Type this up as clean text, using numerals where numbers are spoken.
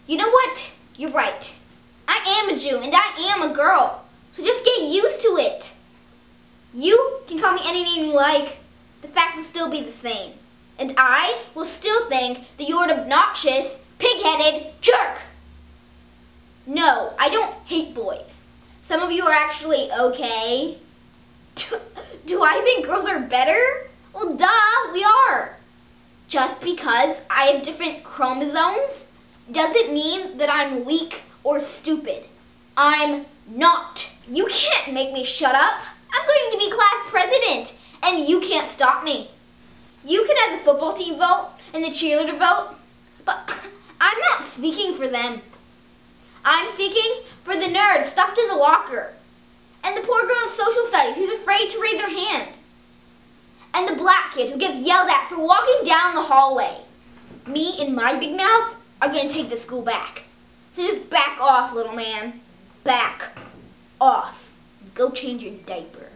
You know what? You're right. I am a Jew and I am a girl. So just get used to it. You can call me any name you like. The facts will still be the same. And I will still think that you're an obnoxious, pig-headed jerk. No, I don't hate boys. Some of you are actually okay. Do I think girls are better? Well, duh, we are. Just because I have different chromosomes doesn't mean that I'm weak or stupid. I'm not. You can't make me shut up. I'm going to be class president, and you can't stop me. You can have the football team vote and the cheerleader vote, but I'm not speaking for them. I'm speaking for the nerd stuffed in the locker, and the poor girl in social studies who's afraid to raise her hand, and the black kid who gets yelled at for walking down the hallway. Me and my big mouth are going to take the school back. So just back off, little man. Back off. Go change your diaper.